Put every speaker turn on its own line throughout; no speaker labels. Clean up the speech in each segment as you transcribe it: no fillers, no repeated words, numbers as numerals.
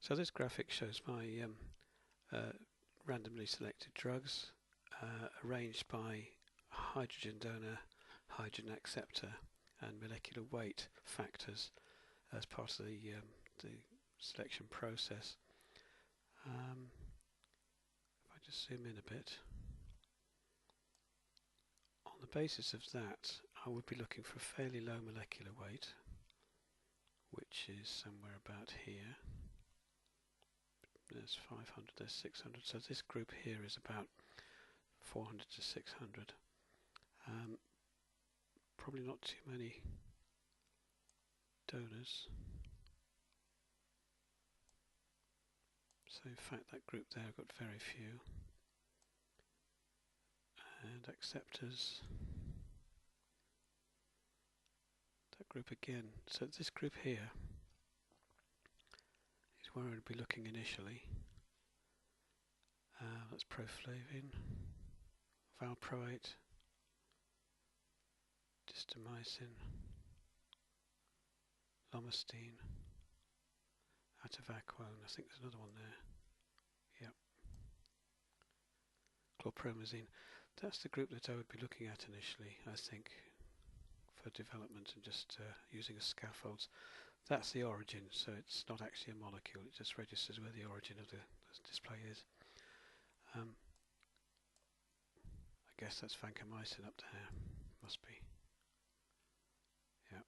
So this graphic shows my randomly selected drugs arranged by hydrogen donor, hydrogen acceptor and molecular weight factors as part of the selection process. If I just zoom in a bit, on the basis of that I would be looking for a fairly low molecular weight, which is somewhere about here. There's 500, there's 600, so this group here is about 400 to 600. Probably not too many donors. So in fact that group there got very few. And acceptors, that group again. So this group here is where I'd be looking initially. That's proflavin, valproate, distamycin, lomustine, atavaquone. I think there's another one there. Yep. Chlorpromazine. That's the group that I would be looking at initially, I think, for development and just using as scaffolds. That's the origin, so it's not actually a molecule, it just registers where the origin of the display is. I guess that's vancomycin up there, must be. Yep.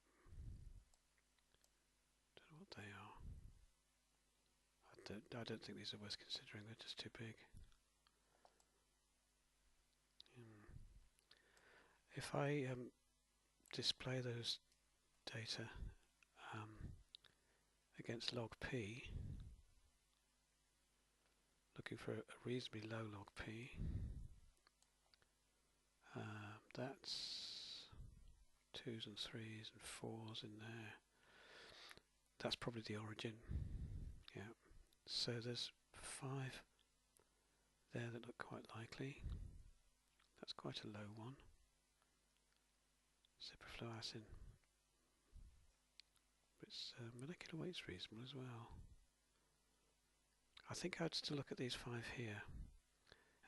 Don't know what they are. I don't think these are worth considering, they're just too big. If I display those data against log P, looking for a reasonably low log P, that's 2s and 3s and 4s in there. That's probably the origin. Yeah. So there's 5 there that look quite likely. That's quite a low one. Ciprofloxacin. But its molecular weight's reasonable as well. I think I'd still look at these 5 here.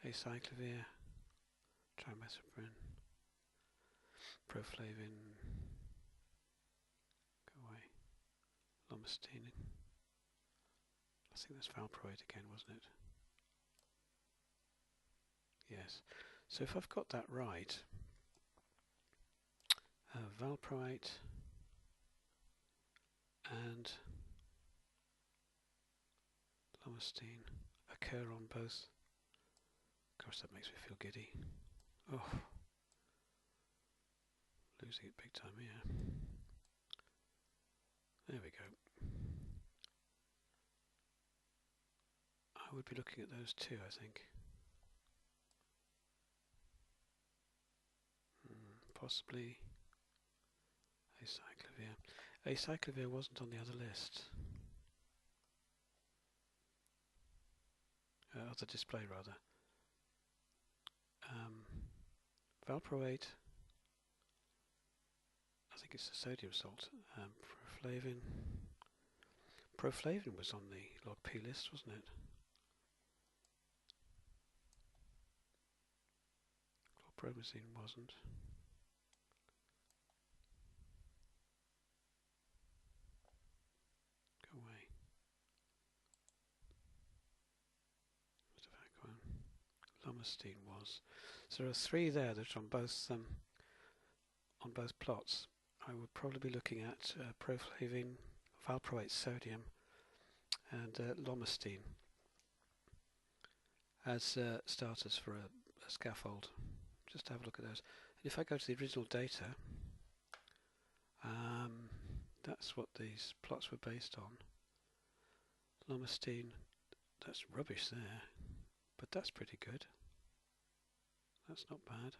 Acyclovir, trimethoprim, proflavin, go away, lomustine. I think that's valproate again, wasn't it? Yes. So if I've got that right, valproate and lomustine occur on both. Gosh, that makes me feel giddy. Oh, losing it big time here. There we go. I would be looking at those two, I think. Possibly acyclovir. Acyclovir wasn't on the other list. Other display rather. Valproate, I think it's the sodium salt. Proflavin was on the log P list, wasn't it? Chlorpromazine wasn't. Go away. Lomustine was. So there are 3 there that are on both plots. I would probably be looking at proflavin, valproate sodium, and lomustine as starters for a scaffold. Just to have a look at those. And if I go to the original data, that's what these plots were based on. Lomustine, that's rubbish there, but that's pretty good. That's not bad.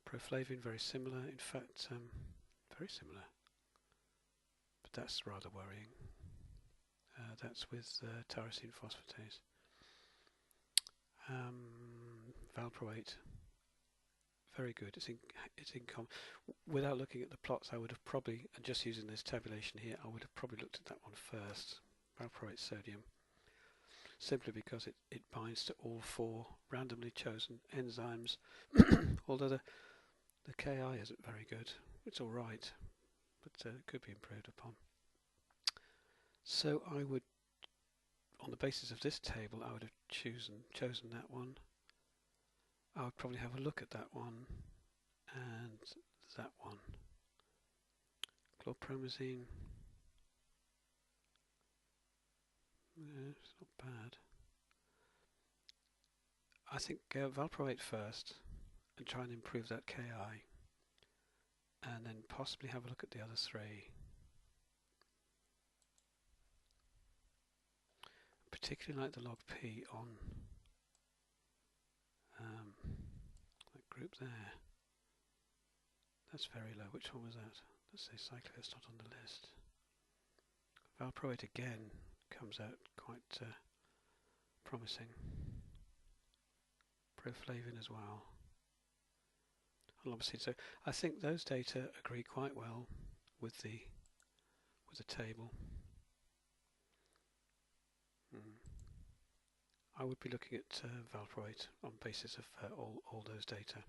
Proflavin, very similar. In fact, very similar. But that's rather worrying. That's with tyrosine phosphatase. Valproate, very good. It's in without looking at the plots, I would have probably, and just using this tabulation here, I would have probably looked at that one first. valproate sodium, simply because it binds to all 4 randomly chosen enzymes, although the Ki isn't very good. It's alright, but it could be improved upon. So I would, on the basis of this table, I would have chosen that one. I would probably have a look at that one and that one. Chlorpromazine, it's not bad. I think valproate first and try and improve that Ki, and then possibly have a look at the other 3. Particularly like the log P on that group there. That's very low. Which one was that? Let's say cyclist, not on the list. Valproate again comes out quite promising. Proflavin as well. Obviously, so I think those data agree quite well with the table. I would be looking at valproate on basis of all those data.